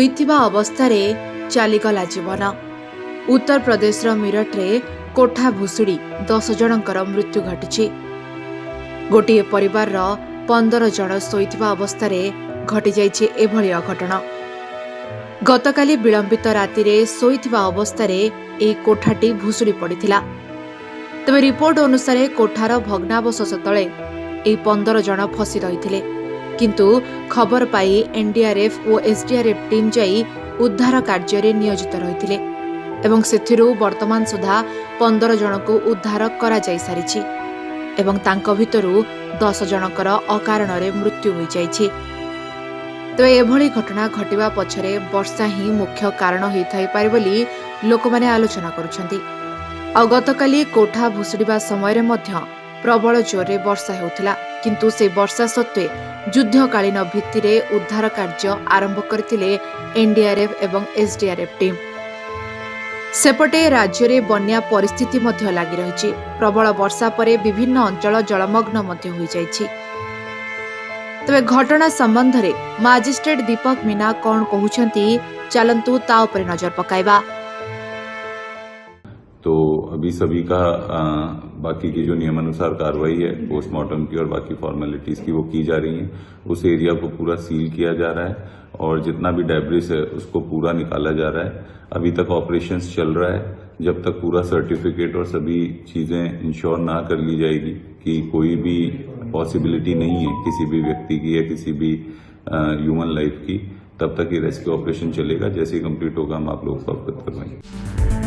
ଶୋଇଥିବା ଅବସ୍ଥାରେ ଚାଲିଗଲା ଜୀବନ। ଉତ୍ତର ପ୍ରଦେଶର ମିରଟରେ କୋଠା ଭୁଶୁଡ଼ି 10 ଜଣଙ୍କର ମୃତ୍ୟୁ ଘଟିଛି। ଗୋଟିଏ ପରିବାରର 15 ଜଣ ଶୋଇଥିବା ଅବସ୍ଥାରେ ଘଟିଯାଇଛି ଏଭଳି ଅଘଟଣ। ଗତକାଲି ବିଳମ୍ବିତ ରାତିରେ ଶୋଇଥିବା ଅବସ୍ଥାରେ ଏହି କୋଠାଟି ଭୁଶୁଡ଼ି ପଡ଼ିଥିଲା। ତେବେ ରିପୋର୍ଟ ଅନୁସାରେ କୋଠାର ଭଗ୍ନାବଶେଷ ତଳେ ଏହି 15 ଜଣ ଫସି ରହିଥିଲେ। କିନ୍ତୁ ଖବର ପାଇ ଏନ୍ଡିଆର୍ଏଫ୍ ଓ ଏସ୍ଡିଆର୍ଏଫ୍ ଟିମ୍ ଯାଇ ଉଦ୍ଧାର କାର୍ଯ୍ୟରେ ନିୟୋଜିତ ରହିଥିଲେ ଏବଂ ସେଥିରୁ ବର୍ତ୍ତମାନ ସୁଦ୍ଧା 15 ଜଣଙ୍କୁ ଉଦ୍ଧାର କରାଯାଇସାରିଛି ଏବଂ ତାଙ୍କ ଭିତରୁ 10 ଜଣଙ୍କର ଅକାରଣରେ ମୃତ୍ୟୁ ହୋଇଯାଇଛି। ତେବେ ଏଭଳି ଘଟଣା ଘଟିବା ପଛରେ ବର୍ଷା ହିଁ ମୁଖ୍ୟ କାରଣ ହୋଇଥାଇପାରେ ବୋଲି ଲୋକମାନେ ଆଲୋଚନା କରୁଛନ୍ତି। ଆଉ ଗତକାଲି କୋଠା ଭୁଶୁଡ଼ିବା ସମୟରେ ମଧ୍ୟ ପ୍ରବଳ ଜୋରରେ ବର୍ଷା ହେଉଥିଲା। କିନ୍ତୁ ସେ ବର୍ଷା ସତ୍ତ୍ୱେ ଯୁଦ୍ଧକାଳୀନ ଭିତ୍ତିରେ ଉଦ୍ଧାର କାର୍ଯ୍ୟ ଆରମ୍ଭ କରିଥିଲେ ଏନ୍ଡିଆର୍ଏଫ୍ ଏବଂ ଏସ୍ଡିଆର୍ଏଫ୍ ଟିମ୍। ସେପଟେ ରାଜ୍ୟରେ ବନ୍ୟା ପରିସ୍ଥିତି ମଧ୍ୟ ଲାଗି ରହିଛି। ପ୍ରବଳ ବର୍ଷା ପରେ ବିଭିନ୍ନ ଅଞ୍ଚଳ ଜଳମଗ୍ନ ମଧ୍ୟ ହୋଇଯାଇଛି। ତେବେ ଘଟଣା ସମ୍ବନ୍ଧରେ ମାଜିଷ୍ଟ୍ରେଟ ଦୀପକ ମୀନା କଣ କହୁଛନ୍ତି, ଚାଲନ୍ତୁ ତା ଉପରେ ନଜର पकाइबा। तो अभी सभी का बाकी की जो नियमानुसार कार्रवाई है पोस्टमार्टम की और बाकी फॉर्मेलिटीज की वो की जा रही है। उस एरिया को पूरा सील किया जा रहा है और जितना भी डेब्रिस है उसको पूरा निकाला जा रहा है। अभी तक ऑपरेशंस चल रहा है। जब तक पूरा सर्टिफिकेट और सभी चीजें इंश्योर ना कर ली जाएगी कि कोई भी पॉसिबिलिटी नहीं है किसी भी व्यक्ति की या किसी भी ह्यूमन लाइफ की, तब तक ये रेस्क्यू ऑपरेशन चलेगा। जैसे ही कंप्लीट होगा हम आप लोगों को अवगत करवाएंगे।